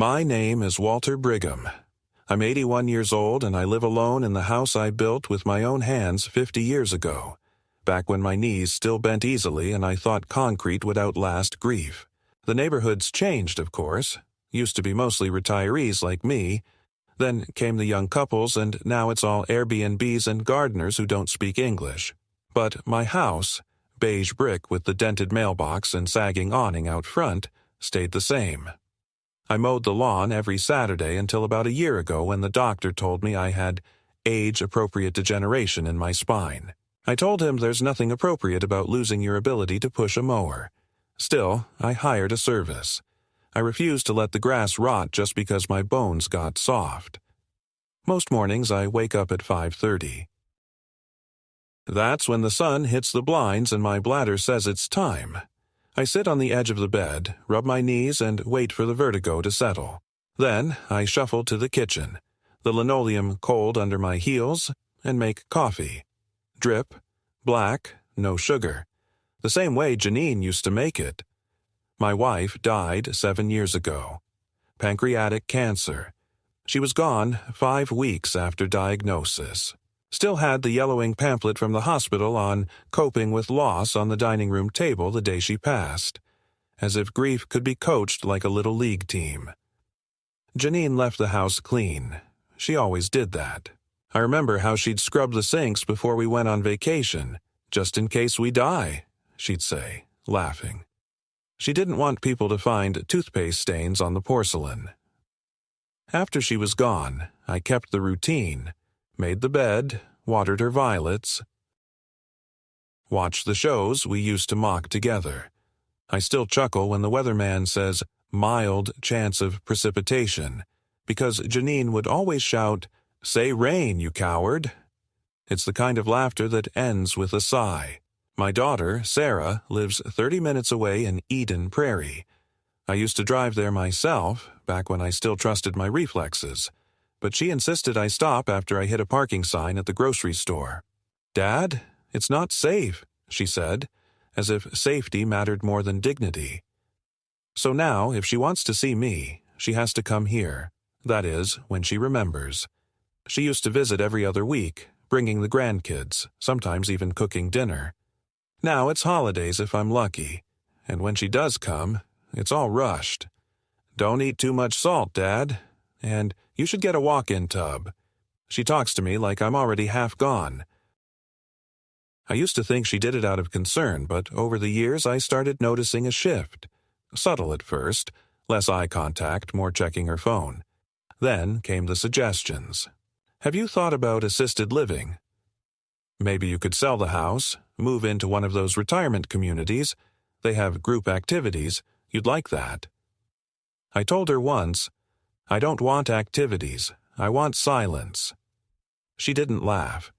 My name is Walter Brigham. I'm 81 years old and I live alone in the house I built with my own hands 50 years ago, back when my knees still bent easily and I thought concrete would outlast grief. The neighborhood's changed, of course. Used to be mostly retirees like me. Then came the young couples, and now it's all Airbnbs and gardeners who don't speak English. But my house, beige brick with the dented mailbox and sagging awning out front, stayed the same. I mowed the lawn every Saturday until about a year ago when the doctor told me I had age-appropriate degeneration in my spine. I told him there's nothing appropriate about losing your ability to push a mower. Still, I hired a service. I refused to let the grass rot just because my bones got soft. Most mornings I wake up at 5:30. That's when the sun hits the blinds and my bladder says it's time. I sit on the edge of the bed, rub my knees, and wait for the vertigo to settle. Then I shuffle to the kitchen, the linoleum cold under my heels, and make coffee. Drip, black, no sugar. The same way Janine used to make it. My wife died 7 years ago. Pancreatic cancer. She was gone 5 weeks after diagnosis. Still had the yellowing pamphlet from the hospital on coping with loss on the dining room table the day she passed, as if grief could be coached like a little league team. Janine left the house clean. She always did that. I remember how she'd scrub the sinks before we went on vacation, just in case we die, she'd say, laughing. She didn't want people to find toothpaste stains on the porcelain. After she was gone, I kept the routine. Made the bed, watered her violets, watched the shows we used to mock together. I still chuckle when the weatherman says, mild chance of precipitation, because Janine would always shout, "Say rain, you coward." It's the kind of laughter that ends with a sigh. My daughter, Sarah, lives 30 minutes away in Eden Prairie. I used to drive there myself, back when I still trusted my reflexes. But she insisted I stop after I hit a parking sign at the grocery store. "Dad, it's not safe," she said, as if safety mattered more than dignity. So now, if she wants to see me, she has to come here. That is, when she remembers. She used to visit every other week, bringing the grandkids, sometimes even cooking dinner. Now it's holidays if I'm lucky, and when she does come, it's all rushed. "Don't eat too much salt, Dad," and "You should get a walk-in tub." She talks to me like I'm already half gone. I used to think she did it out of concern, but over the years I started noticing a shift. Subtle at first, less eye contact, more checking her phone. Then came the suggestions. "Have you thought about assisted living? Maybe you could sell the house, move into one of those retirement communities. They have group activities. You'd like that." I told her once, "I don't want activities. I want silence." She didn't laugh.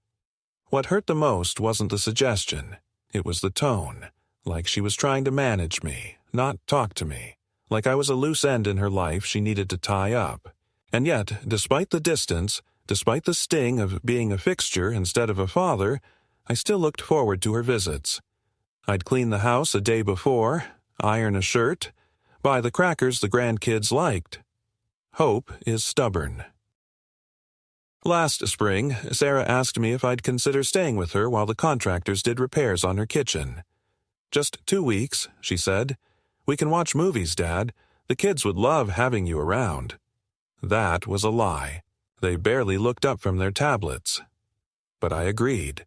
What hurt the most wasn't the suggestion. It was the tone, like she was trying to manage me, not talk to me, like I was a loose end in her life she needed to tie up. And yet, despite the distance, despite the sting of being a fixture instead of a father, I still looked forward to her visits. I'd clean the house a day before, iron a shirt, buy the crackers the grandkids liked. Hope is stubborn. Last spring, Sarah asked me if I'd consider staying with her while the contractors did repairs on her kitchen. "Just 2 weeks," she said. "We can watch movies, Dad. The kids would love having you around." That was a lie. They barely looked up from their tablets. But I agreed.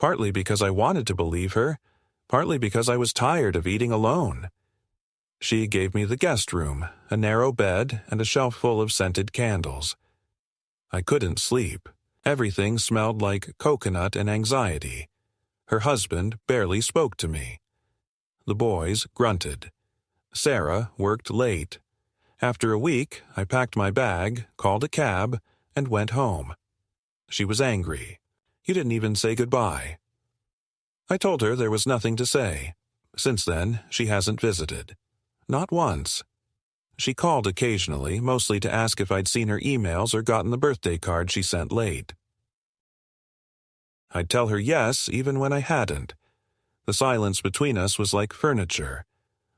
Partly because I wanted to believe her, partly because I was tired of eating alone. She gave me the guest room, a narrow bed, and a shelf full of scented candles. I couldn't sleep. Everything smelled like coconut and anxiety. Her husband barely spoke to me. The boys grunted. Sarah worked late. After a week, I packed my bag, called a cab, and went home. She was angry. "You didn't even say goodbye." I told her there was nothing to say. Since then, she hasn't visited. Not once. She called occasionally, mostly to ask if I'd seen her emails or gotten the birthday card she sent late. I'd tell her yes, even when I hadn't. The silence between us was like furniture.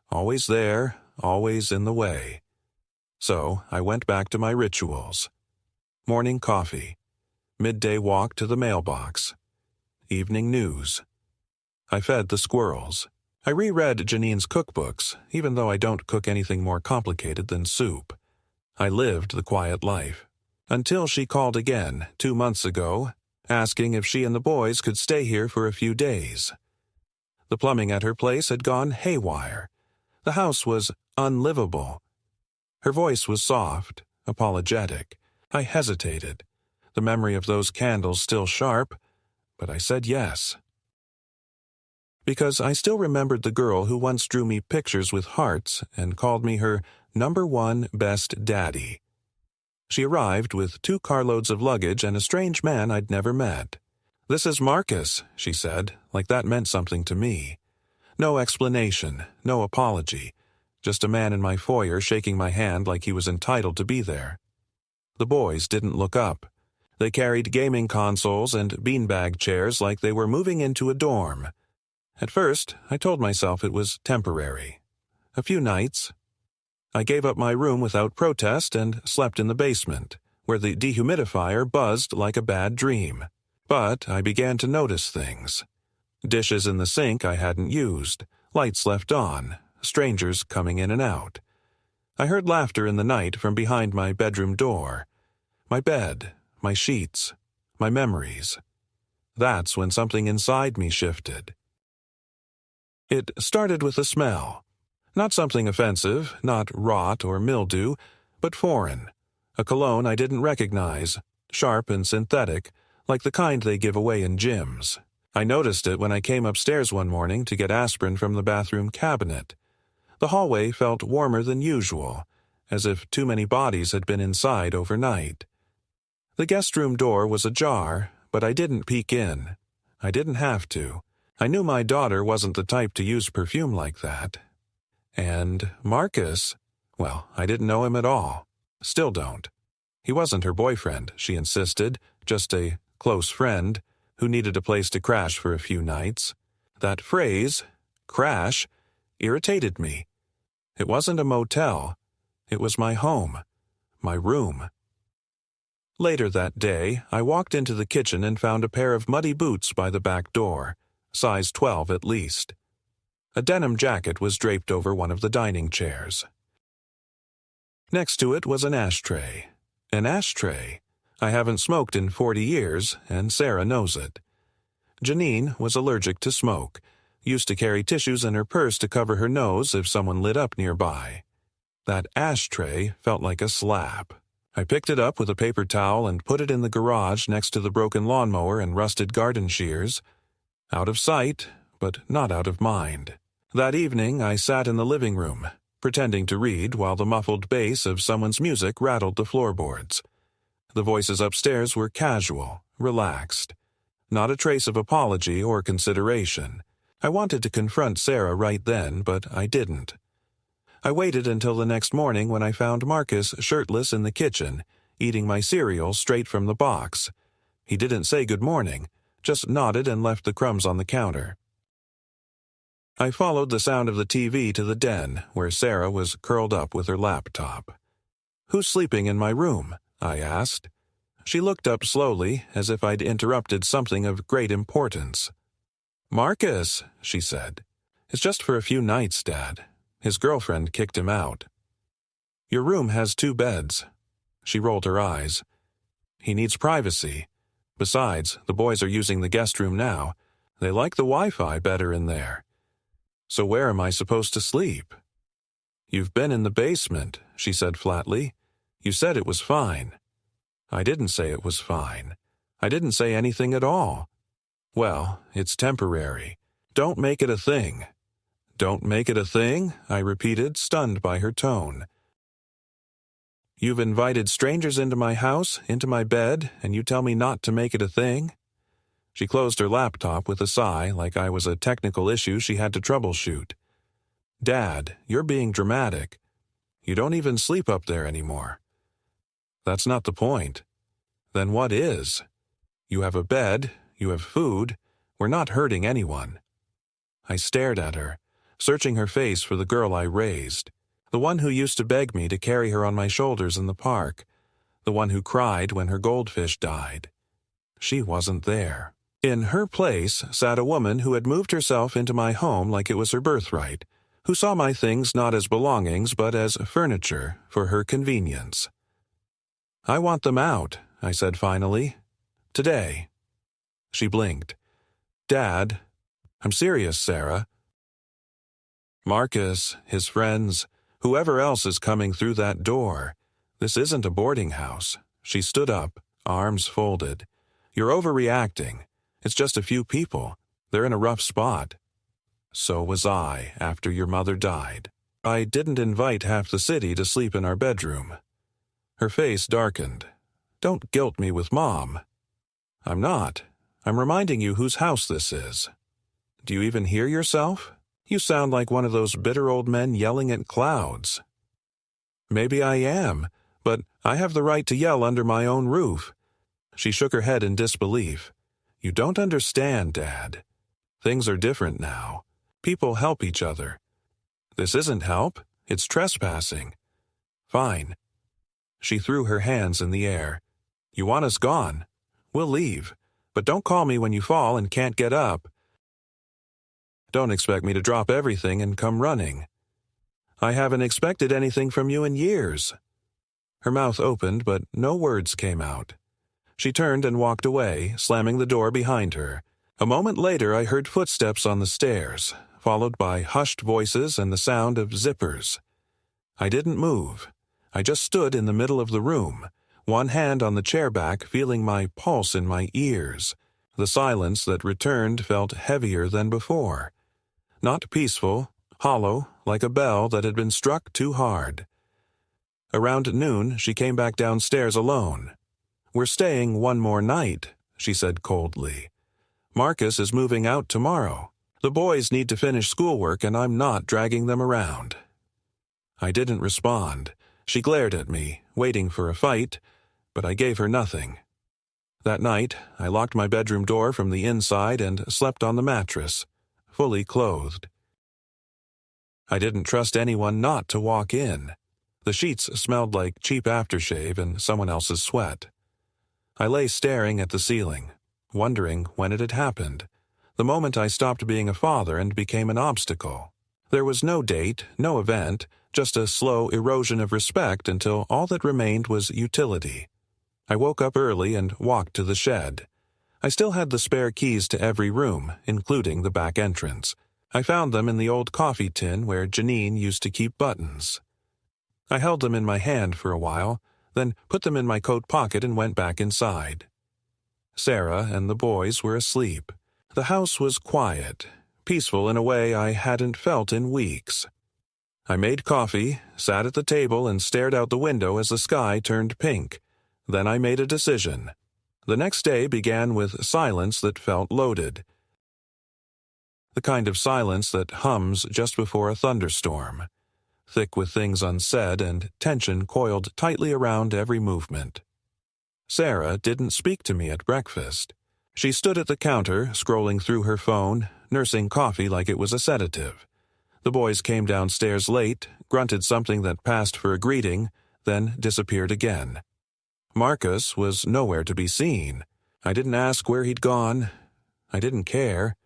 Always there, always in the way. So I went back to my rituals. Morning coffee. Midday walk to the mailbox. Evening news. I fed the squirrels. I reread Janine's cookbooks, even though I don't cook anything more complicated than soup. I lived the quiet life. Until she called again 2 months ago, asking if she and the boys could stay here for a few days. The plumbing at her place had gone haywire. The house was unlivable. Her voice was soft, apologetic. I hesitated, the memory of those candles still sharp, but I said yes. Because I still remembered the girl who once drew me pictures with hearts and called me her #1 best daddy. She arrived with 2 carloads of luggage and a strange man I'd never met. "This is Marcus," she said, like that meant something to me. No explanation, no apology, just a man in my foyer shaking my hand like he was entitled to be there. The boys didn't look up. They carried gaming consoles and beanbag chairs like they were moving into a dorm. At first, I told myself it was temporary. A few nights. I gave up my room without protest and slept in the basement, where the dehumidifier buzzed like a bad dream. But I began to notice things. Dishes in the sink I hadn't used, lights left on, strangers coming in and out. I heard laughter in the night from behind my bedroom door. My bed, my sheets, my memories. That's when something inside me shifted. It started with a smell. Not something offensive, not rot or mildew, but foreign. A cologne I didn't recognize, sharp and synthetic, like the kind they give away in gyms. I noticed it when I came upstairs one morning to get aspirin from the bathroom cabinet. The hallway felt warmer than usual, as if too many bodies had been inside overnight. The guest room door was ajar, but I didn't peek in. I didn't have to. I knew my daughter wasn't the type to use perfume like that. And Marcus, well, I didn't know him at all. Still don't. He wasn't her boyfriend, she insisted, just a close friend who needed a place to crash for a few nights. That phrase, crash, irritated me. It wasn't a motel. It was my home, my room. Later that day, I walked into the kitchen and found a pair of muddy boots by the back door, size 12 at least. A denim jacket was draped over one of the dining chairs. Next to it was an ashtray. An ashtray. I haven't smoked in 40 years, and Sarah knows it. Janine was allergic to smoke, used to carry tissues in her purse to cover her nose if someone lit up nearby. That ashtray felt like a slap. I picked it up with a paper towel and put it in the garage next to the broken lawnmower and rusted garden shears. Out of sight, but not out of mind. That evening, I sat in the living room, pretending to read while the muffled bass of someone's music rattled the floorboards. The voices upstairs were casual, relaxed. Not a trace of apology or consideration. I wanted to confront Sarah right then, but I didn't. I waited until the next morning when I found Marcus shirtless in the kitchen, eating my cereal straight from the box. He didn't say good morning, just nodded and left the crumbs on the counter. I followed the sound of the TV to the den, where Sarah was curled up with her laptop. "Who's sleeping in my room?" I asked. She looked up slowly, as if I'd interrupted something of great importance. "Marcus," she said. "It's just for a few nights, Dad. His girlfriend kicked him out." "Your room has 2 beds." She rolled her eyes. "He needs privacy. Besides, the boys are using the guest room now. They like the Wi-Fi better in there. So where am I supposed to sleep?" "You've been in the basement," she said flatly. "You said it was fine." "I didn't say it was fine. I didn't say anything at all." "Well, it's temporary. Don't make it a thing." "Don't make it a thing?" I repeated, stunned by her tone. "You've invited strangers into my house, into my bed, and you tell me not to make it a thing?" She closed her laptop with a sigh, like I was a technical issue she had to troubleshoot. "Dad, you're being dramatic. You don't even sleep up there anymore." "That's not the point." "Then what is? You have a bed, you have food, we're not hurting anyone." I stared at her, searching her face for the girl I raised. The one who used to beg me to carry her on my shoulders in the park. The one who cried when her goldfish died. She wasn't there. In her place sat a woman who had moved herself into my home like it was her birthright, who saw my things not as belongings but as furniture for her convenience. "I want them out," I said finally. "Today." She blinked. "Dad, I'm serious, Sarah. Marcus, his friends, whoever else is coming through that door. This isn't a boarding house." She stood up, arms folded. "You're overreacting. It's just a few people. They're in a rough spot. So was I after your mother died. I didn't invite half the city to sleep in our bedroom." Her face darkened. "Don't guilt me with Mom." "I'm not. I'm reminding you whose house this is. Do you even hear yourself? You sound like one of those bitter old men yelling at clouds." "Maybe I am, but I have the right to yell under my own roof." She shook her head in disbelief. "You don't understand, Dad. Things are different now. People help each other. This isn't help, it's trespassing." "Fine." She threw her hands in the air. "You want us gone? We'll leave. But don't call me when you fall and can't get up. Don't expect me to drop everything and come running. I haven't expected anything from you in years." Her mouth opened, but no words came out. She turned and walked away, slamming the door behind her. A moment later I heard footsteps on the stairs, followed by hushed voices and the sound of zippers. I didn't move. I just stood in the middle of the room, one hand on the chair back, feeling my pulse in my ears. The silence that returned felt heavier than before. Not peaceful, hollow, like a bell that had been struck too hard. Around noon, she came back downstairs alone. "We're staying one more night," she said coldly. "Marcus is moving out tomorrow. The boys need to finish schoolwork and I'm not dragging them around." I didn't respond. She glared at me, waiting for a fight, but I gave her nothing. That night, I locked my bedroom door from the inside and slept on the mattress, fully clothed. I didn't trust anyone not to walk in. The sheets smelled like cheap aftershave and someone else's sweat. I lay staring at the ceiling, wondering when it had happened, the moment I stopped being a father and became an obstacle. There was no date, no event, just a slow erosion of respect until all that remained was utility. I woke up early and walked to the shed. I still had the spare keys to every room, including the back entrance. I found them in the old coffee tin where Janine used to keep buttons. I held them in my hand for a while, then put them in my coat pocket and went back inside. Sarah and the boys were asleep. The house was quiet, peaceful in a way I hadn't felt in weeks. I made coffee, sat at the table and stared out the window as the sky turned pink. Then I made a decision. The next day began with silence that felt loaded. The kind of silence that hums just before a thunderstorm. Thick with things unsaid and tension coiled tightly around every movement. Sarah didn't speak to me at breakfast. She stood at the counter, scrolling through her phone, nursing coffee like it was a sedative. The boys came downstairs late, grunted something that passed for a greeting, then disappeared again. Marcus was nowhere to be seen. I didn't ask where he'd gone. I didn't care.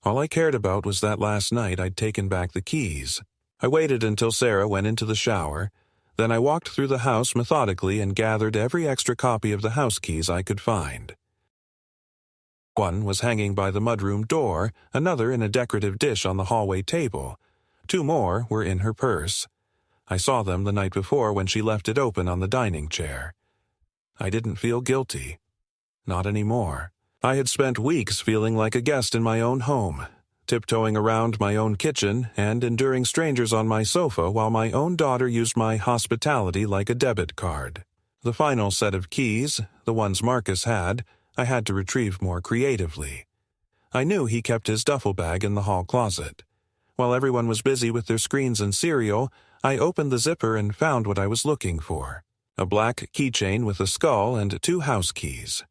All I cared about was that last night I'd taken back the keys. I waited until Sarah went into the shower. Then I walked through the house methodically and gathered every extra copy of the house keys I could find. One was hanging by the mudroom door, another in a decorative dish on the hallway table. 2 more were in her purse. I saw them the night before when she left it open on the dining chair. I didn't feel guilty. Not anymore. I had spent weeks feeling like a guest in my own home, tiptoeing around my own kitchen and enduring strangers on my sofa while my own daughter used my hospitality like a debit card. The final set of keys, the ones Marcus had, I had to retrieve more creatively. I knew he kept his duffel bag in the hall closet. While everyone was busy with their screens and cereal, I opened the zipper and found what I was looking for. A black keychain with a skull and 2 house keys.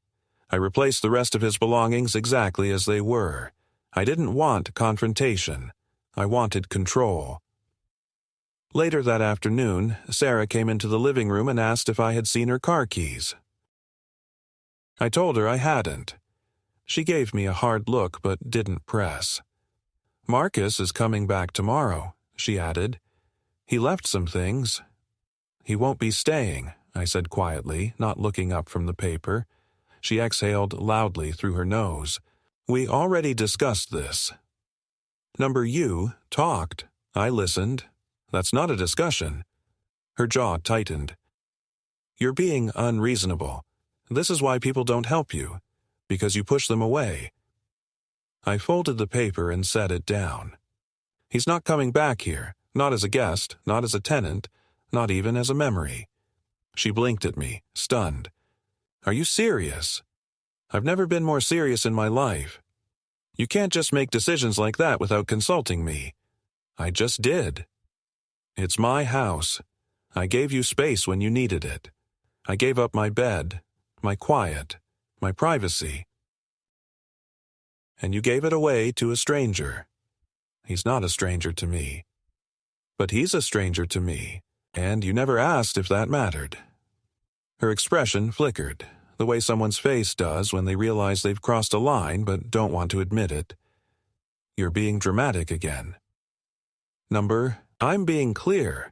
I replaced the rest of his belongings exactly as they were. I didn't want confrontation. I wanted control. Later that afternoon, Sarah came into the living room and asked if I had seen her car keys. I told her I hadn't. She gave me a hard look but didn't press. "Marcus is coming back tomorrow," she added. "He left some things." "He won't be staying," I said quietly, not looking up from the paper. She exhaled loudly through her nose. "We already discussed this." "Number U talked. I listened. That's not a discussion." Her jaw tightened. "You're being unreasonable. This is why people don't help you. Because you push them away." I folded the paper and set it down. "He's not coming back here. Not as a guest, not as a tenant, not even as a memory." She blinked at me, stunned. "Are you serious?" "I've never been more serious in my life." "You can't just make decisions like that without consulting me." "I just did." "It's my house. I gave you space when you needed it. I gave up my bed, my quiet, my privacy. And you gave it away to a stranger. He's not a stranger to me. But he's a stranger to me, and you never asked if that mattered." Her expression flickered, the way someone's face does when they realize they've crossed a line but don't want to admit it. "You're being dramatic again." I'm being clear."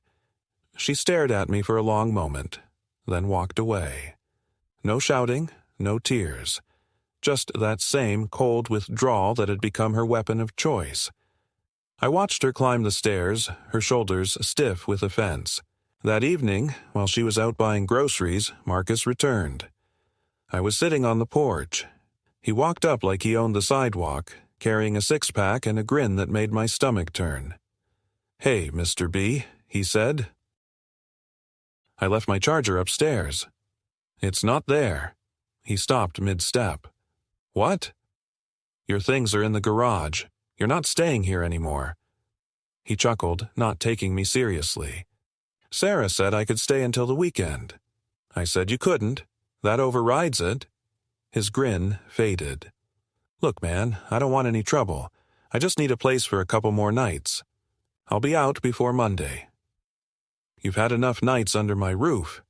She stared at me for a long moment, then walked away. No shouting, no tears. Just that same cold withdrawal that had become her weapon of choice. I watched her climb the stairs, her shoulders stiff with offense. That evening, while she was out buying groceries, Marcus returned. I was sitting on the porch. He walked up like he owned the sidewalk, carrying a six-pack and a grin that made my stomach turn. "Hey, Mr. B," he said. "I left my charger upstairs." "It's not there." He stopped mid-step. "What?" "Your things are in the garage. You're not staying here anymore." He chuckled, not taking me seriously. "Sarah said I could stay until the weekend." I said you couldn't. That overrides it. His grin faded. "Look, man, I don't want any trouble. I just need a place for a couple more nights. I'll be out before Monday." "You've had enough nights under my roof.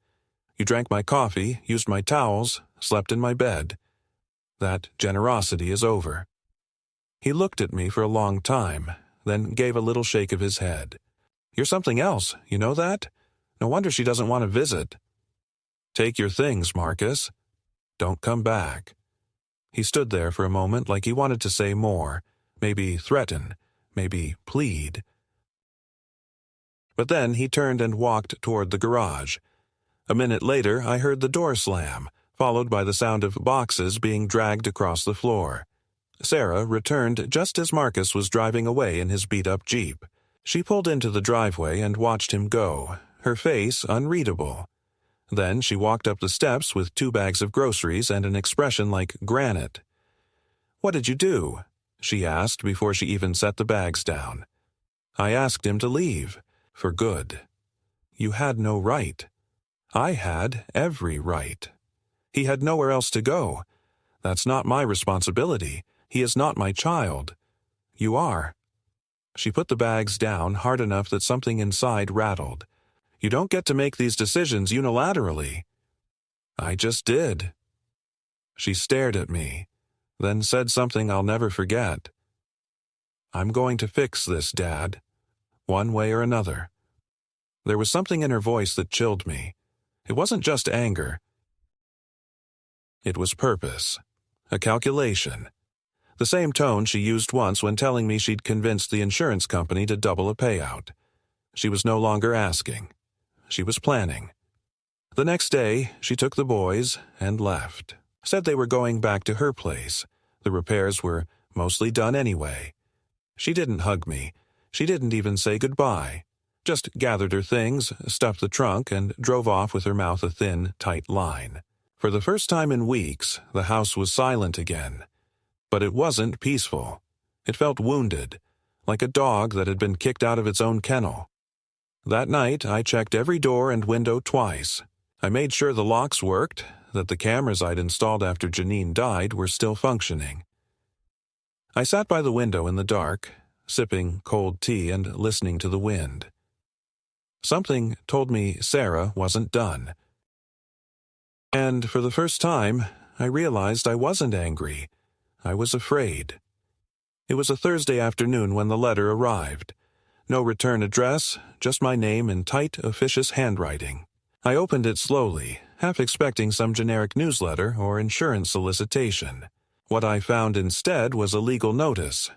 You drank my coffee, used my towels, slept in my bed. That generosity is over." He looked at me for a long time, then gave a little shake of his head. "You're something else, you know that? No wonder she doesn't want to visit." "Take your things, Marcus. Don't come back." He stood there for a moment like he wanted to say more, maybe threaten, maybe plead. But then he turned and walked toward the garage. A minute later, I heard the door slam, followed by the sound of boxes being dragged across the floor. Sarah returned just as Marcus was driving away in his beat-up Jeep. She pulled into the driveway and watched him go, her face unreadable. Then she walked up the steps with 2 bags of groceries and an expression like granite. "What did you do?" she asked before she even set the bags down. "I asked him to leave. For good." "You had no right." "I had every right. He had nowhere else to go. That's not my responsibility. He is not my child. You are." She put the bags down hard enough that something inside rattled. "You don't get to make these decisions unilaterally." "I just did." She stared at me, then said something I'll never forget. "I'm going to fix this, Dad. One way or another." There was something in her voice that chilled me. It wasn't just anger. It was purpose. A calculation. The same tone she used once when telling me she'd convinced the insurance company to double a payout. She was no longer asking. She was planning. The next day, she took the boys and left. Said they were going back to her place. The repairs were mostly done anyway. She didn't hug me. She didn't even say goodbye. Just gathered her things, stuffed the trunk, and drove off with her mouth a thin, tight line. For the first time in weeks, the house was silent again. But it wasn't peaceful. It felt wounded, like a dog that had been kicked out of its own kennel. That night, I checked every door and window twice. I made sure the locks worked, that the cameras I'd installed after Janine died were still functioning. I sat by the window in the dark, sipping cold tea and listening to the wind. Something told me Sarah wasn't done. And for the first time, I realized I wasn't angry. I was afraid. It was a Thursday afternoon when the letter arrived. No return address, just my name in tight, officious handwriting. I opened it slowly, half expecting some generic newsletter or insurance solicitation. What I found instead was a legal notice.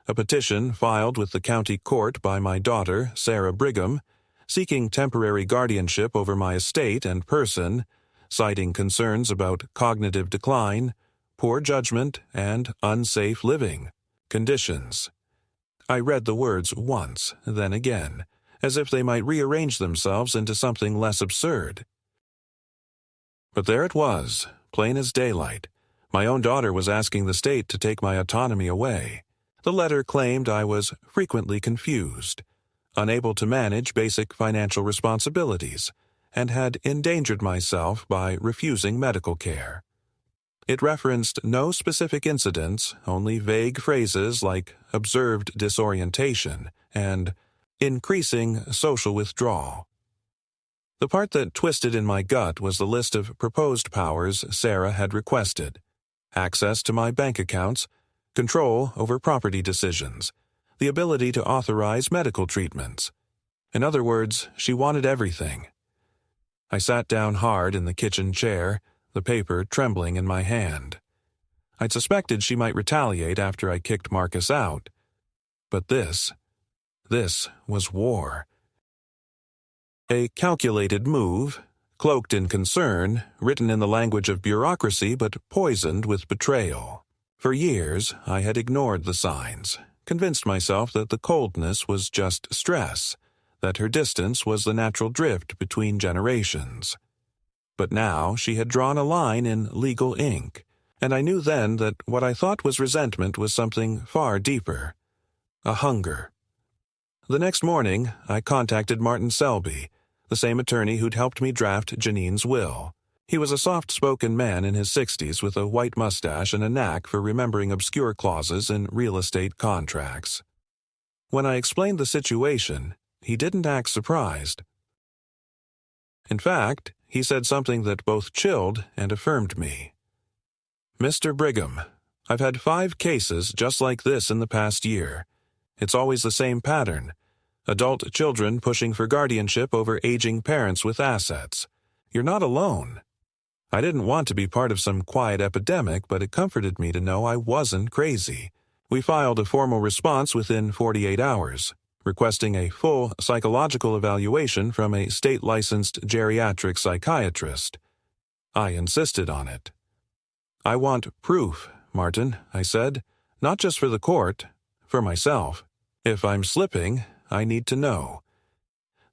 A petition filed with the county court by my daughter, Sarah Brigham, seeking temporary guardianship over my estate and person, citing concerns about cognitive decline, poor judgment, and unsafe living conditions. I read the words once, then again, as if they might rearrange themselves into something less absurd. But there it was, plain as daylight. My own daughter was asking the state to take my autonomy away. The letter claimed I was frequently confused, unable to manage basic financial responsibilities, and had endangered myself by refusing medical care. It referenced no specific incidents, only vague phrases like observed disorientation and increasing social withdrawal. The part that twisted in my gut was the list of proposed powers Sarah had requested: access to my bank accounts, control over property decisions, the ability to authorize medical treatments. In other words, she wanted everything. I sat down hard in the kitchen chair, the paper trembling in my hand. I'd suspected she might retaliate after I kicked Marcus out. But this was war. A calculated move, cloaked in concern, written in the language of bureaucracy but poisoned with betrayal. For years, I had ignored the signs, convinced myself that the coldness was just stress, that her distance was the natural drift between generations. But now she had drawn a line in legal ink, and I knew then that what I thought was resentment was something far deeper: a hunger. The next morning, I contacted Martin Selby, the same attorney who'd helped me draft Janine's will. He was a soft-spoken man in his 60s with a white mustache and a knack for remembering obscure clauses in real estate contracts. When I explained the situation, he didn't act surprised. In fact, he said something that both chilled and affirmed me. "Mr. Brigham, I've had 5 cases just like this in the past year. It's always the same pattern: adult children pushing for guardianship over aging parents with assets. You're not alone." I didn't want to be part of some quiet epidemic, but it comforted me to know I wasn't crazy. We filed a formal response within 48 hours, requesting a full psychological evaluation from a state-licensed geriatric psychiatrist. I insisted on it. "I want proof, Martin," I said, "not just for the court, for myself. If I'm slipping, I need to know."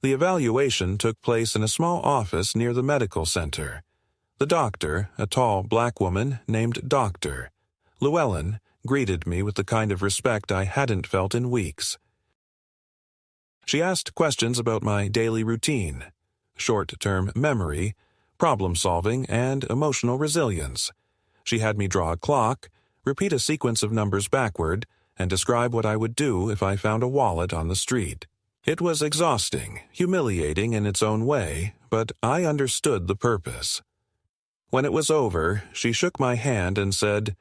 The evaluation took place in a small office near the medical center. The doctor, a tall black woman named Dr. Llewellyn, greeted me with the kind of respect I hadn't felt in weeks. She asked questions about my daily routine, short-term memory, problem-solving, and emotional resilience. She had me draw a clock, repeat a sequence of numbers backward, and describe what I would do if I found a wallet on the street. It was exhausting, humiliating in its own way, but I understood the purpose. When it was over, she shook my hand and said,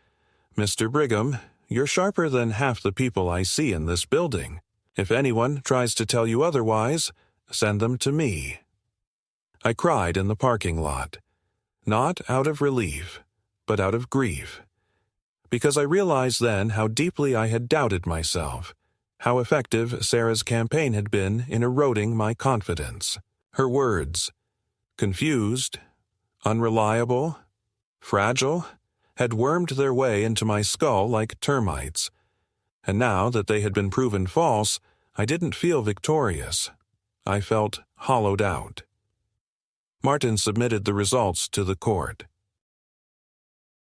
"Mr. Brigham, you're sharper than half the people I see in this building. If anyone tries to tell you otherwise, send them to me." I cried in the parking lot, not out of relief, but out of grief, because I realized then how deeply I had doubted myself, how effective Sarah's campaign had been in eroding my confidence. Her words, confused, unreliable, fragile, had wormed their way into my skull like termites. And now that they had been proven false, I didn't feel victorious. I felt hollowed out. Martin submitted the results to the court.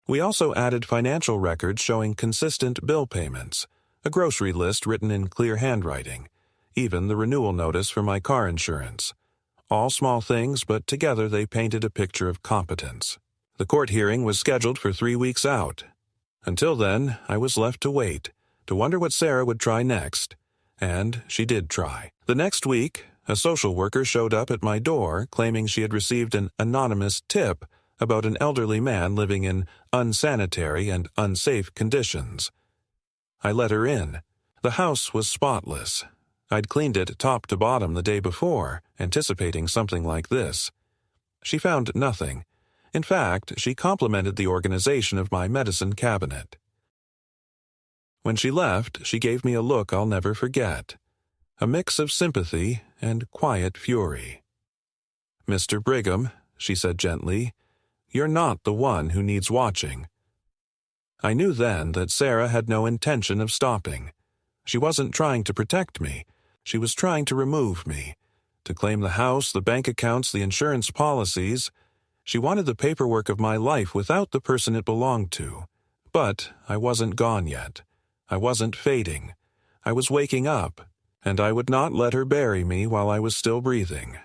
We also added financial records showing consistent bill payments, a grocery list written in clear handwriting, even the renewal notice for my car insurance. All small things, but together they painted a picture of competence. The court hearing was scheduled for 3 weeks out. Until then, I was left to wait, to wonder what Sarah would try next. And she did try. The next week, A social worker showed up at my door claiming she had received an anonymous tip about an elderly man living in unsanitary and unsafe conditions. I let her in. The house was spotless. I'd cleaned it top to bottom the day before, anticipating something like this. She found nothing. In fact, she complimented the organization of my medicine cabinet. When she left, she gave me a look I'll never forget. A mix of sympathy and quiet fury. "Mr. Brigham," she said gently, "you're not the one who needs watching." I knew then that Sarah had no intention of stopping. She wasn't trying to protect me. She was trying to remove me, to claim the house, the bank accounts, the insurance policies. She wanted the paperwork of my life without the person it belonged to. But I wasn't gone yet. I wasn't fading. I was waking up, and I would not let her bury me while I was still breathing.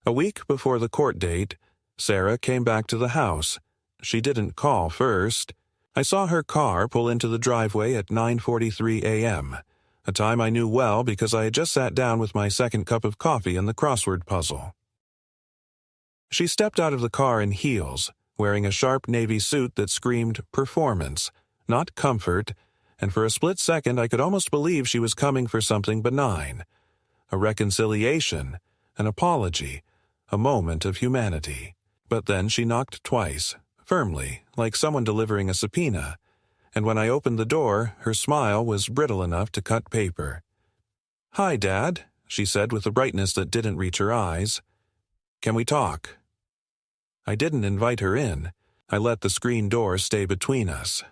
A week before the court date, Sarah came back to the house. She didn't call first. I saw her car pull into the driveway at 9:43 a.m., a time I knew well because I had just sat down with my second cup of coffee and the crossword puzzle. She stepped out of the car in heels, wearing a sharp navy suit that screamed performance, not comfort, and for a split second I could almost believe she was coming for something benign. A reconciliation, an apology, a moment of humanity. But then she knocked twice, firmly, like someone delivering a subpoena, and when I opened the door, her smile was brittle enough to cut paper. "Hi, Dad," she said with a brightness that didn't reach her eyes. "Can we talk?" I didn't invite her in. I let the screen door stay between us.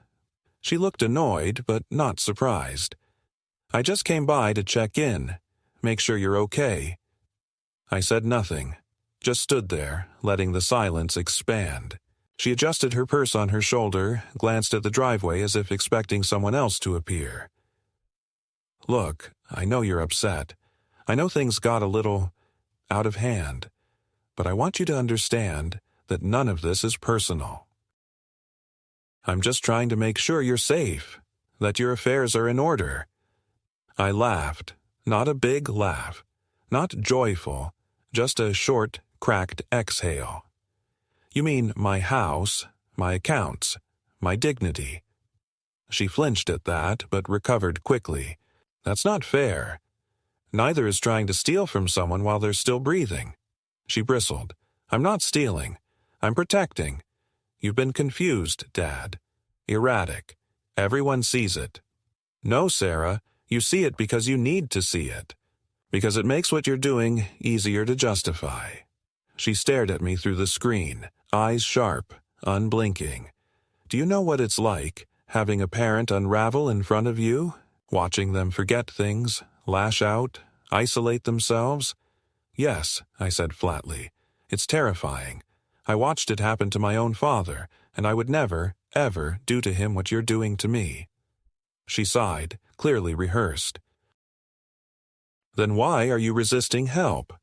She looked annoyed, but not surprised. "I just came by to check in, make sure you're okay." I said nothing, just stood there, letting the silence expand. She adjusted her purse on her shoulder, glanced at the driveway as if expecting someone else to appear. "Look, I know you're upset. I know things got a little out of hand. But I want you to understand that none of this is personal. I'm just trying to make sure you're safe, that your affairs are in order." I laughed, not a big laugh, not joyful, just a short, cracked exhale. "You mean my house, my accounts, my dignity." She flinched at that, but recovered quickly. "That's not fair. Neither is trying to steal from someone while they're still breathing." She bristled. "I'm not stealing. I'm protecting. You've been confused, Dad. Erratic. Everyone sees it." "No, Sarah, you see it because you need to see it. Because it makes what you're doing easier to justify." She stared at me through the screen, eyes sharp, unblinking. "Do you know what it's like, having a parent unravel in front of you? Watching them forget things, lash out, isolate themselves?" "Yes," I said flatly. "It's terrifying. I watched it happen to my own father, and I would never, ever do to him what you're doing to me." She sighed, clearly rehearsed. "Then why are you resisting help?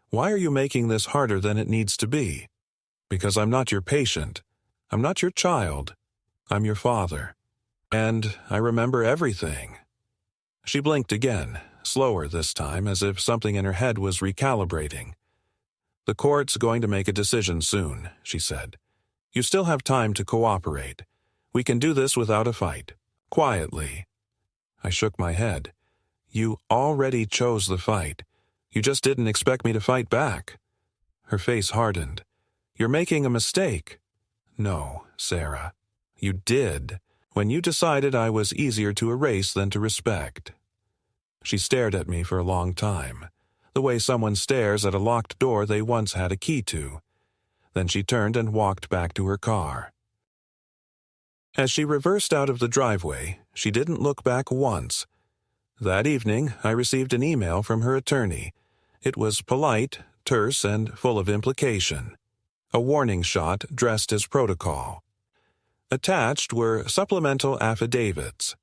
Why are you making this harder than it needs to be?" "Because I'm not your patient. I'm not your child. I'm your father. And I remember everything." She blinked again, slower this time, as if something in her head was recalibrating. "The court's going to make a decision soon," she said. "You still have time to cooperate. We can do this without a fight. Quietly." I shook my head. "You already chose the fight. You just didn't expect me to fight back." Her face hardened. "You're making a mistake." "No, Sarah. You did, when you decided I was easier to erase than to respect." She stared at me for a long time, the way someone stares at a locked door they once had a key to. Then she turned and walked back to her car. As she reversed out of the driveway, she didn't look back once. That evening, I received an email from her attorney. It was polite, terse, and full of implication. A warning shot dressed as protocol. Attached were supplemental affidavits.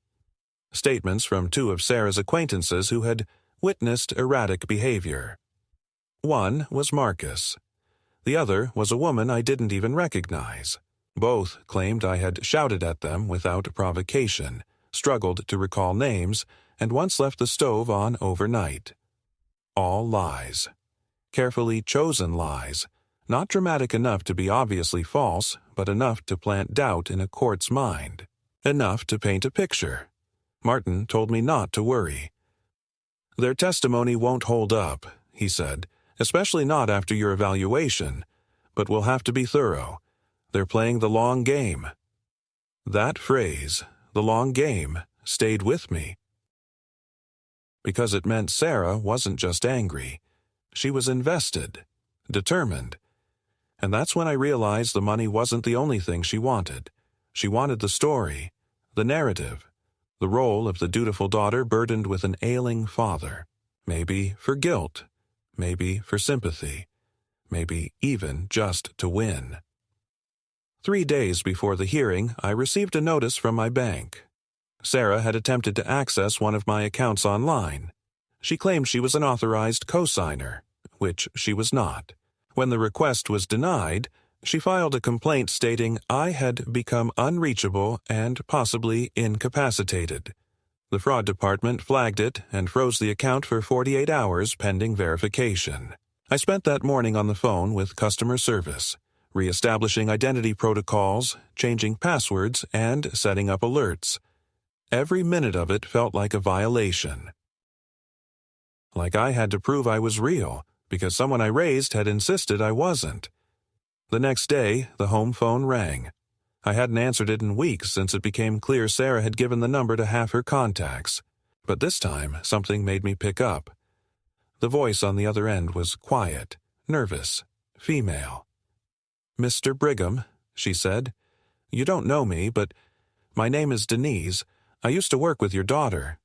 Statements from two of Sarah's acquaintances who had witnessed erratic behavior. One was Marcus. The other was a woman I didn't even recognize. Both claimed I had shouted at them without provocation, struggled to recall names, and once left the stove on overnight. all lies. Carefully chosen lies, not dramatic enough to be obviously false, but enough to plant doubt in a court's mind. Enough to paint a picture. Martin told me not to worry. "Their testimony won't hold up," he said, "especially not after your evaluation, but we'll have to be thorough. They're playing the long game." That phrase, the long game, stayed with me. Because it meant Sarah wasn't just angry. She was invested, determined. And that's when I realized the money wasn't the only thing she wanted. She wanted the story, the narrative, the role of the dutiful daughter burdened with an ailing father. Maybe for guilt, maybe for sympathy, maybe even just to win. 3 days before the hearing, I received a notice from my bank. Sarah had attempted to access one of my accounts online. She claimed she was an authorized co-signer, which she was not. When the request was denied, she filed a complaint stating I had become unreachable and possibly incapacitated. The fraud department flagged it and froze the account for 48 hours pending verification. I spent that morning on the phone with customer service, reestablishing identity protocols, changing passwords, and setting up alerts. Every minute of it felt like a violation. Like I had to prove I was real, because someone I raised had insisted I wasn't. The next day, the home phone rang. I hadn't answered it in weeks since it became clear Sarah had given the number to half her contacts. But this time, something made me pick up. The voice on the other end was quiet, nervous, female. "Mr. Brigham," she said, "you don't know me, but my name is Denise. I used to work with your daughter."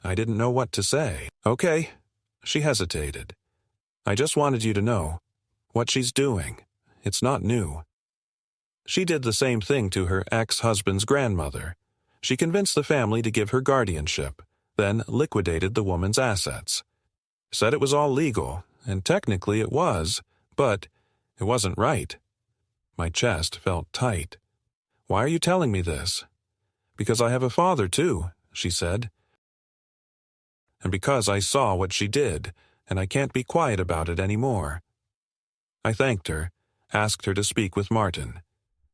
I didn't know what to say. "Okay." She hesitated. "I just wanted you to know what she's doing. It's not new." She did the same thing to her ex-husband's grandmother. She convinced the family to give her guardianship, then liquidated the woman's assets. Said it was all legal, and technically it was, but it wasn't right. My chest felt tight. "Why are you telling me this?" "Because I have a father, too," she said. "And because I saw what she did, and I can't be quiet about it anymore." I thanked her, asked her to speak with Martin.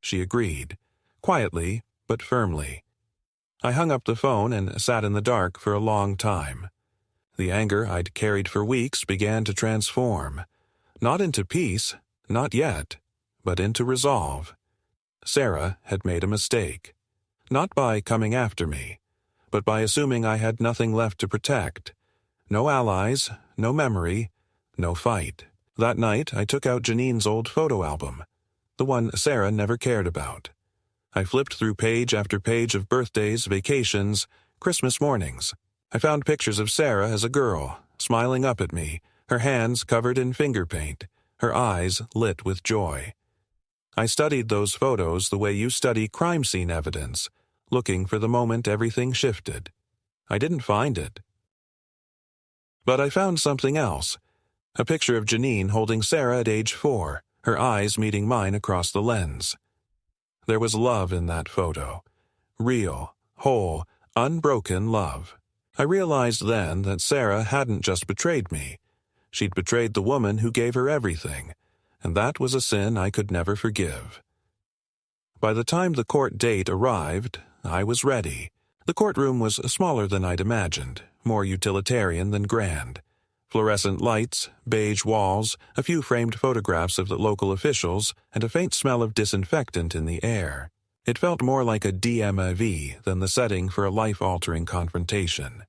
She agreed, quietly but firmly. I hung up the phone and sat in the dark for a long time. The anger I'd carried for weeks began to transform. Not into peace, not yet, but into resolve. Sarah had made a mistake. Not by coming after me, but by assuming I had nothing left to protect. No allies, no memory, no fight. That night, I took out Janine's old photo album, the one Sarah never cared about. I flipped through page after page of birthdays, vacations, Christmas mornings. I found pictures of Sarah as a girl, smiling up at me, her hands covered in finger paint, her eyes lit with joy. I studied those photos the way you study crime scene evidence, looking for the moment everything shifted. I didn't find it. But I found something else. A picture of Janine holding Sarah at age 4, her eyes meeting mine across the lens. There was love in that photo. Real, whole, unbroken love. I realized then that Sarah hadn't just betrayed me. She'd betrayed the woman who gave her everything, and that was a sin I could never forgive. By the time the court date arrived, I was ready. The courtroom was smaller than I'd imagined, more utilitarian than grand. Fluorescent lights, beige walls, a few framed photographs of the local officials, and a faint smell of disinfectant in the air. It felt more like a DMV than the setting for a life-altering confrontation.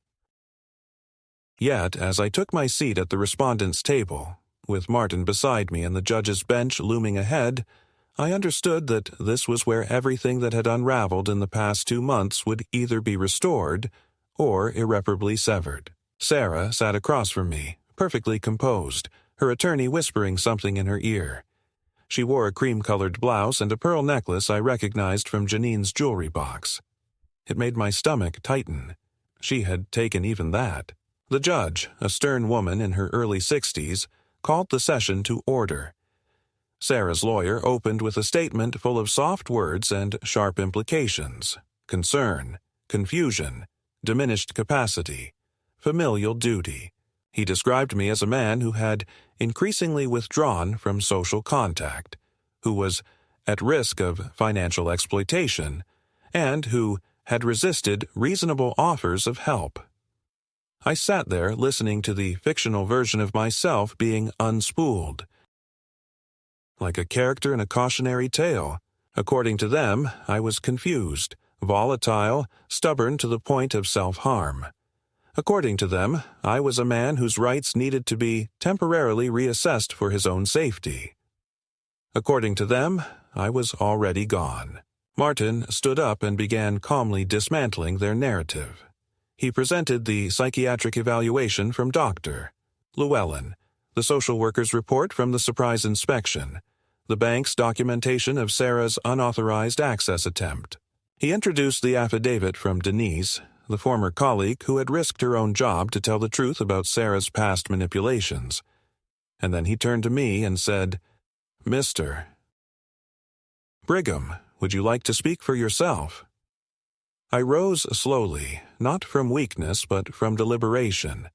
Yet, as I took my seat at the respondent's table, with Martin beside me and the judge's bench looming ahead, I understood that this was where everything that had unraveled in the past 2 months would either be restored or irreparably severed. Sarah sat across from me, perfectly composed, her attorney whispering something in her ear. She wore a cream-colored blouse and a pearl necklace I recognized from Janine's jewelry box. It made my stomach tighten. She had taken even that. The judge, a stern woman in her early 60s, called the session to order. Sarah's lawyer opened with a statement full of soft words and sharp implications: concern, confusion, diminished capacity, familial duty. He described me as a man who had increasingly withdrawn from social contact, who was at risk of financial exploitation, and who had resisted reasonable offers of help. I sat there listening to the fictional version of myself being unspooled, like a character in a cautionary tale. According to them, I was confused, volatile, stubborn to the point of self-harm. According to them, I was a man whose rights needed to be temporarily reassessed for his own safety. According to them, I was already gone. Martin stood up and began calmly dismantling their narrative. He presented the psychiatric evaluation from Dr. Llewellyn, the social worker's report from the surprise inspection, the bank's documentation of Sarah's unauthorized access attempt. He introduced the affidavit from Denise, the former colleague who had risked her own job to tell the truth about Sarah's past manipulations. And then he turned to me and said, "Mr. Brigham, would you like to speak for yourself?" I rose slowly, not from weakness but from deliberation.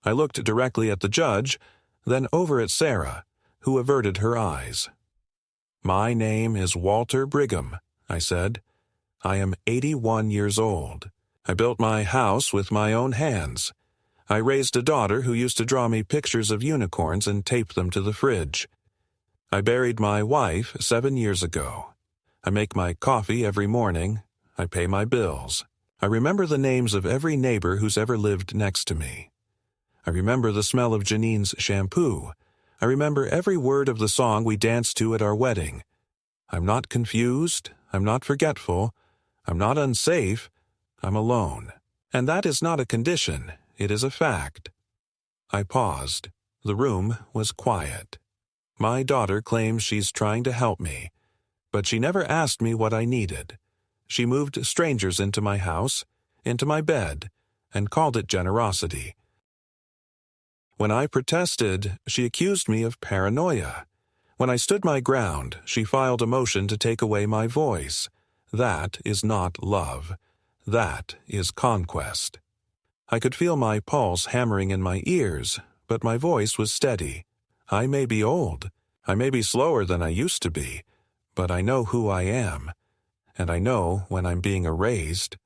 I looked directly at the judge, then over at Sarah, who averted her eyes. "My name is Walter Brigham," I said. "I am 81 years old. I built my house with my own hands. I raised a daughter who used to draw me pictures of unicorns and tape them to the fridge. I buried my wife 7 years ago. I make my coffee every morning. I pay my bills. I remember the names of every neighbor who's ever lived next to me. I remember the smell of Janine's shampoo. I remember every word of the song we danced to at our wedding. I'm not confused. I'm not forgetful. I'm not unsafe. I'm alone. And that is not a condition. It is a fact." I paused. The room was quiet. My daughter claims she's trying to help me, but she never asked me what I needed. She moved strangers into my house, into my bed, and called it generosity. When I protested, she accused me of paranoia. When I stood my ground, she filed a motion to take away my voice. That is not love. That is conquest. I could feel my pulse hammering in my ears, but my voice was steady. I may be old. I may be slower than I used to be, but I know who I am, and I know when I'm being erased.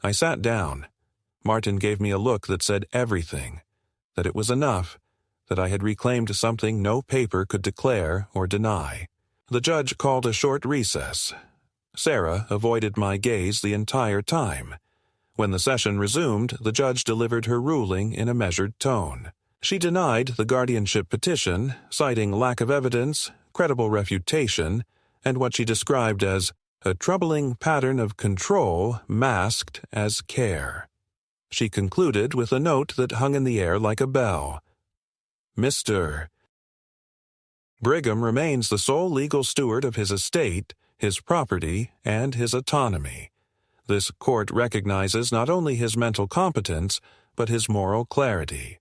I sat down. Martin gave me a look that said everything, that it was enough, that I had reclaimed something no paper could declare or deny. The judge called a short recess. Sarah avoided my gaze the entire time. When the session resumed, the judge delivered her ruling in a measured tone. She denied the guardianship petition, citing lack of evidence, credible refutation, and what she described as a troubling pattern of control masked as care. She concluded with a note that hung in the air like a bell. "Mr. Brigham remains the sole legal steward of his estate, his property, and his autonomy. This court recognizes not only his mental competence, but his moral clarity."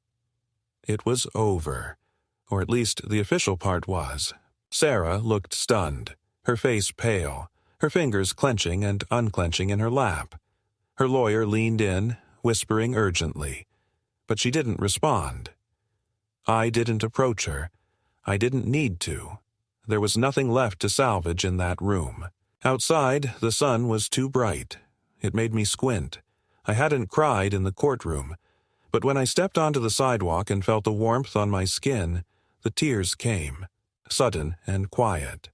It was over, or at least the official part was. Sarah looked stunned, her face pale, her fingers clenching and unclenching in her lap. Her lawyer leaned in, whispering urgently, but she didn't respond. I didn't approach her. I didn't need to. There was nothing left to salvage in that room. Outside, the sun was too bright. It made me squint. I hadn't cried in the courtroom, but when I stepped onto the sidewalk and felt the warmth on my skin, the tears came, sudden and quiet.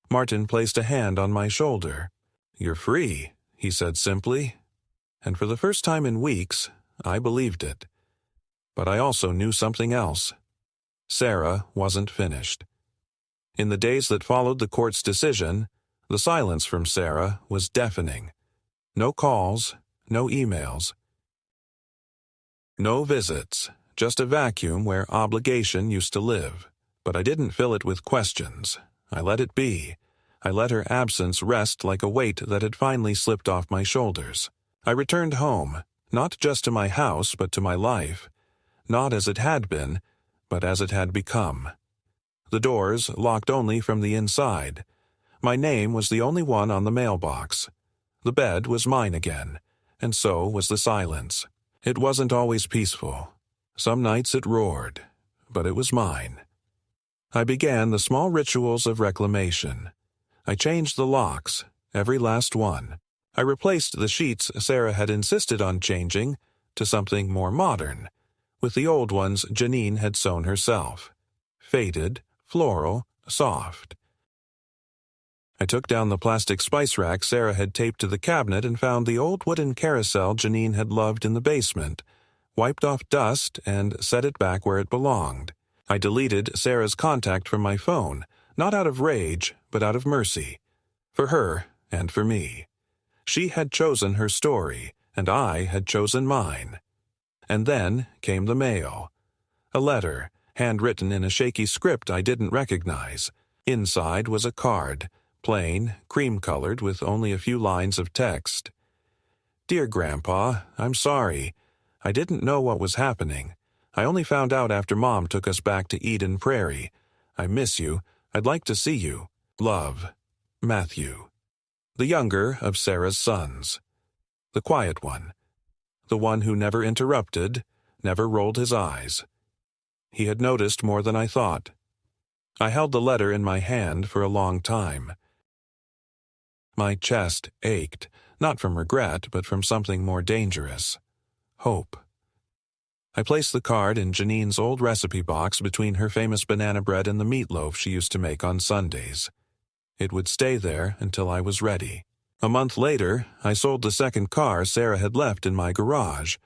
Martin placed a hand on my shoulder. "You're free," he said simply. And for the first time in weeks, I believed it. But I also knew something else. Sarah wasn't finished. In the days that followed the court's decision, the silence from Sarah was deafening. No calls, no emails. No visits, just a vacuum where obligation used to live. But I didn't fill it with questions. I let it be. I let her absence rest like a weight that had finally slipped off my shoulders. I returned home, not just to my house but to my life. Not as it had been, but as it had become. The doors locked only from the inside. My name was the only one on the mailbox. The bed was mine again, and so was the silence. It wasn't always peaceful. Some nights it roared, but it was mine. I began the small rituals of reclamation. I changed the locks, every last one. I replaced the sheets Sarah had insisted on changing to something more modern, with the old ones Janine had sewn herself. Faded, floral, soft. I took down the plastic spice rack Sarah had taped to the cabinet and found the old wooden carousel Janine had loved in the basement, wiped off dust and set it back where it belonged. I deleted Sarah's contact from my phone, not out of rage, but out of mercy. For her and for me. She had chosen her story, and I had chosen mine. And then came the mail. A letter, handwritten in a shaky script I didn't recognize. Inside was a card, plain, cream-colored, with only a few lines of text. Dear Grandpa, I'm sorry. I didn't know what was happening. I only found out after Mom took us back to Eden Prairie. I miss you. I'd like to see you. Love, Matthew. The younger of Sarah's sons. The quiet one. The one who never interrupted, never rolled his eyes. He had noticed more than I thought. I held the letter in my hand for a long time. My chest ached, not from regret, but from something more dangerous. Hope. I placed the card in Janine's old recipe box between her famous banana bread and the meatloaf she used to make on Sundays. It would stay there until I was ready. A month later, I sold the second car Sarah had left in my garage.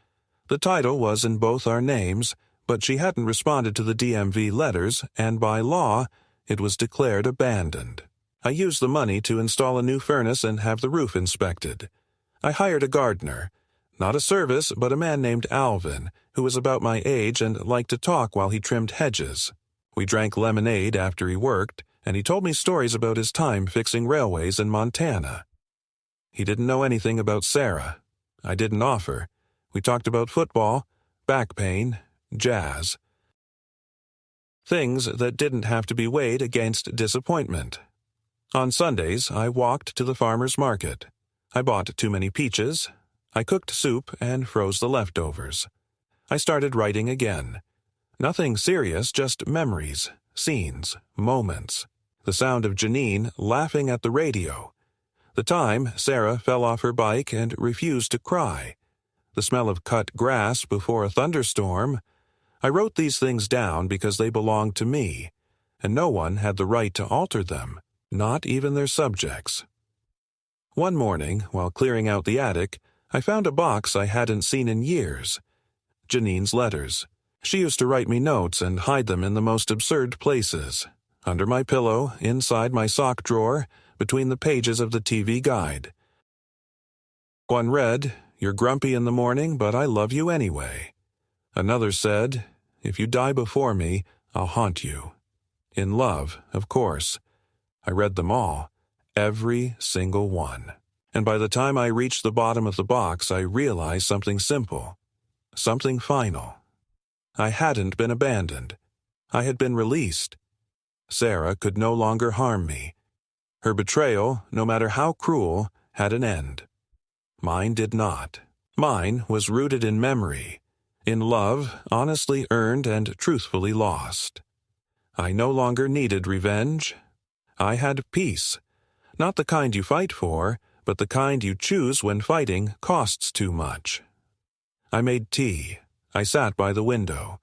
The title was in both our names, but she hadn't responded to the DMV letters, and by law, it was declared abandoned. I used the money to install a new furnace and have the roof inspected. I hired a gardener. Not a service, but a man named Alvin, who was about my age and liked to talk while he trimmed hedges. We drank lemonade after he worked, and he told me stories about his time fixing railways in Montana. He didn't know anything about Sarah. I didn't offer. We talked about football, back pain, jazz. Things that didn't have to be weighed against disappointment. On Sundays, I walked to the farmer's market. I bought too many peaches. I cooked soup and froze the leftovers. I started writing again. Nothing serious, just memories, scenes, moments. The sound of Janine laughing at the radio. The time Sarah fell off her bike and refused to cry. The smell of cut grass before a thunderstorm. I wrote these things down because they belonged to me, and no one had the right to alter them, not even their subjects. One morning, while clearing out the attic, I found a box I hadn't seen in years. Janine's letters. She used to write me notes and hide them in the most absurd places. Under my pillow, inside my sock drawer, between the pages of the TV guide. One read, "You're grumpy in the morning, but I love you anyway." Another said, "If you die before me, I'll haunt you." In love, of course. I read them all, every single one. And by the time I reached the bottom of the box, I realized something simple, something final. I hadn't been abandoned. I had been released. Sarah could no longer harm me. Her betrayal, no matter how cruel, had an end. Mine did not. Mine was rooted in memory, in love honestly earned and truthfully lost. I no longer needed revenge. I had peace, not the kind you fight for, but the kind you choose when fighting costs too much. I made tea. I sat by the window.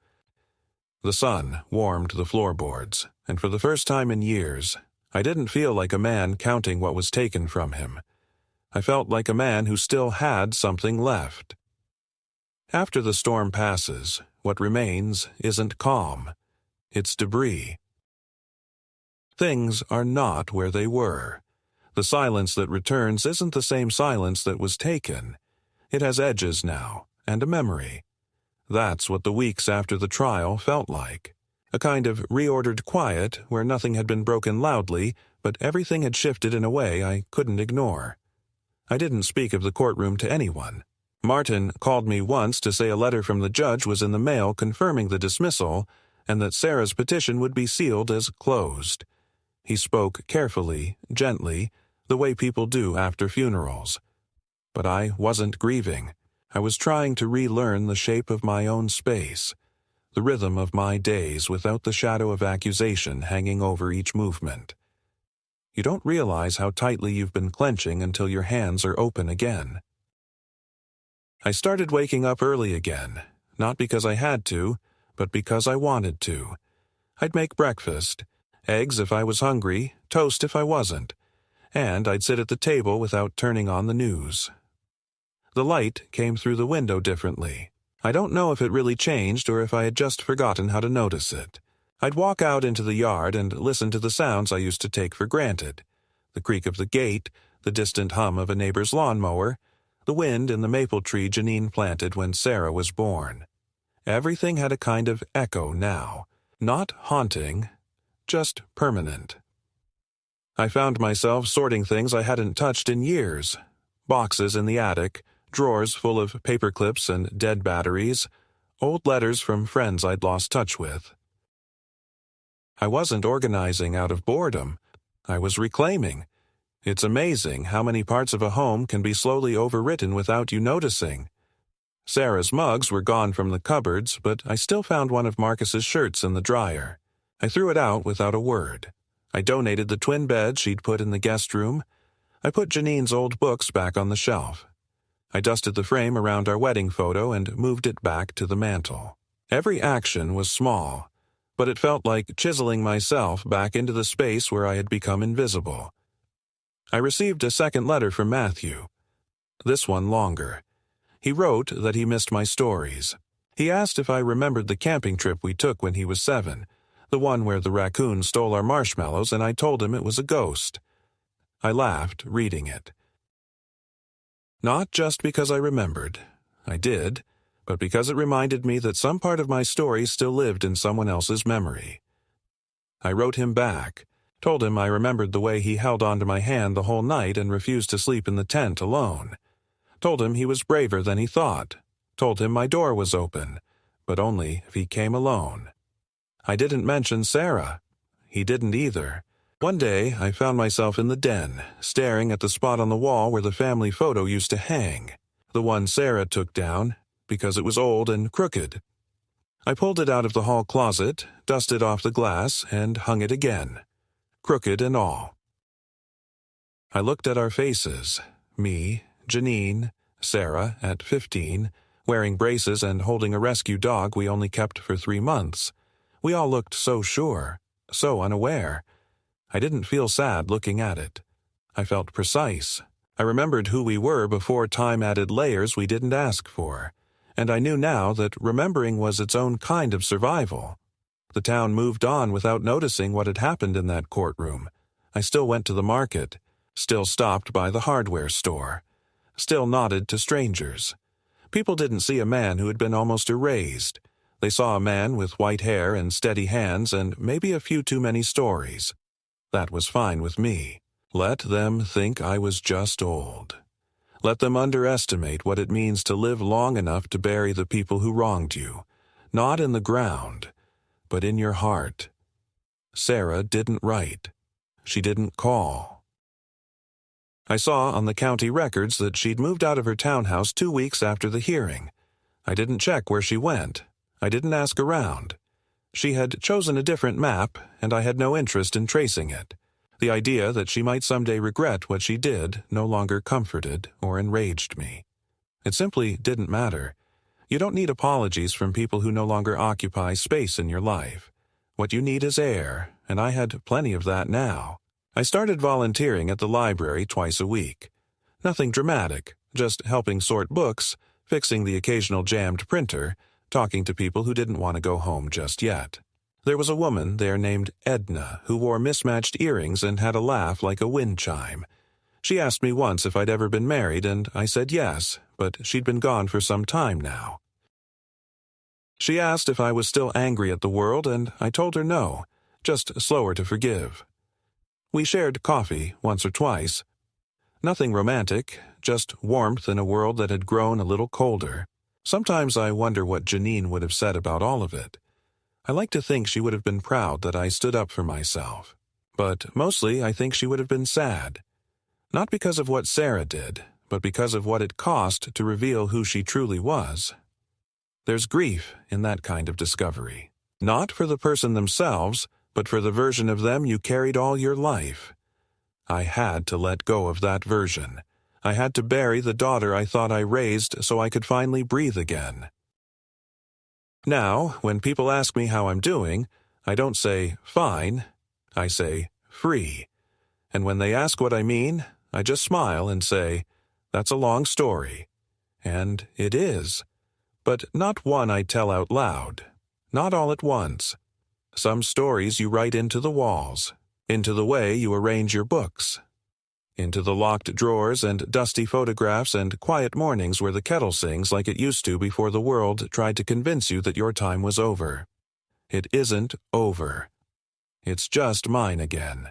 The sun warmed the floorboards, and for the first time in years, I didn't feel like a man counting what was taken from him. I felt like a man who still had something left. After the storm passes, what remains isn't calm. It's debris. Things are not where they were. The silence that returns isn't the same silence that was taken. It has edges now, and a memory. That's what the weeks after the trial felt like. A kind of reordered quiet where nothing had been broken loudly, but everything had shifted in a way I couldn't ignore. I didn't speak of the courtroom to anyone. Martin called me once to say a letter from the judge was in the mail confirming the dismissal, and that Sarah's petition would be sealed as closed. He spoke carefully, gently, the way people do after funerals. But I wasn't grieving. I was trying to relearn the shape of my own space. the rhythm of my days without the shadow of accusation hanging over each movement. You don't realize how tightly you've been clenching until your hands are open again. I started waking up early again, not because I had to, but because I wanted to. I'd make breakfast, eggs if I was hungry, toast if I wasn't, and I'd sit at the table without turning on the news. The light came through the window differently. I don't know if it really changed or if I had just forgotten how to notice it. I'd walk out into the yard and listen to the sounds I used to take for granted. The creak of the gate, the distant hum of a neighbor's lawnmower, the wind in the maple tree Janine planted when Sarah was born. Everything had a kind of echo now. Not haunting, just permanent. I found myself sorting things I hadn't touched in years. Boxes in the attic, drawers full of paper clips and dead batteries, old letters from friends I'd lost touch with. I wasn't organizing out of boredom. I was reclaiming. It's amazing how many parts of a home can be slowly overwritten without you noticing. Sarah's mugs were gone from the cupboards, but I still found one of Marcus's shirts in the dryer. I threw it out without a word. I donated the twin bed she'd put in the guest room. I put Janine's old books back on the shelf. I dusted the frame around our wedding photo and moved it back to the mantel. Every action was small, but it felt like chiseling myself back into the space where I had become invisible. I received a second letter from Matthew. This one longer. He wrote that he missed my stories. He asked if I remembered the camping trip we took when he was 7, the one where the raccoon stole our marshmallows, and I told him it was a ghost. I laughed, reading it. Not just because I remembered. I did. But because it reminded me that some part of my story still lived in someone else's memory. I wrote him back, told him I remembered the way he held onto my hand the whole night and refused to sleep in the tent alone. Told him he was braver than he thought. Told him my door was open, but only if he came alone. I didn't mention Sarah. He didn't either. One day, I found myself in the den, staring at the spot on the wall where the family photo used to hang, the one Sarah took down, because it was old and crooked. I pulled it out of the hall closet, dusted off the glass, and hung it again, crooked and all. I looked at our faces, me, Janine, Sarah, at 15, wearing braces and holding a rescue dog we only kept for 3 months. We all looked so sure, so unaware. I didn't feel sad looking at it. I felt precise. I remembered who we were before time added layers we didn't ask for. And I knew now that remembering was its own kind of survival. The town moved on without noticing what had happened in that courtroom. I still went to the market, still stopped by the hardware store, still nodded to strangers. People didn't see a man who had been almost erased. They saw a man with white hair and steady hands and maybe a few too many stories. That was fine with me. Let them think I was just old. Let them underestimate what it means to live long enough to bury the people who wronged you, not in the ground, but in your heart. Sarah didn't write. She didn't call. I saw on the county records that she'd moved out of her townhouse 2 weeks after the hearing. I didn't check where she went. I didn't ask around. She had chosen a different map, and I had no interest in tracing it. The idea that she might someday regret what she did no longer comforted or enraged me. It simply didn't matter. You don't need apologies from people who no longer occupy space in your life. What you need is air, and I had plenty of that now. I started volunteering at the library twice a week. Nothing dramatic, just helping sort books, fixing the occasional jammed printer, talking to people who didn't want to go home just yet. There was a woman there named Edna who wore mismatched earrings and had a laugh like a wind chime. She asked me once if I'd ever been married, and I said yes, but she'd been gone for some time now. She asked if I was still angry at the world, and I told her no, just slower to forgive. We shared coffee once or twice. Nothing romantic, just warmth in a world that had grown a little colder. Sometimes I wonder what Janine would have said about all of it. I like to think she would have been proud that I stood up for myself. But mostly I think she would have been sad. Not because of what Sarah did, but because of what it cost to reveal who she truly was. There's grief in that kind of discovery. Not for the person themselves, but for the version of them you carried all your life. I had to let go of that version. I had to bury the daughter I thought I raised so I could finally breathe again. Now, when people ask me how I'm doing, I don't say, fine. I say, free. And when they ask what I mean, I just smile and say, that's a long story. And it is. But not one I tell out loud. Not all at once. Some stories you write into the walls, into the way you arrange your books, into the locked drawers and dusty photographs and quiet mornings where the kettle sings like it used to before the world tried to convince you that your time was over. It isn't over. It's just mine again.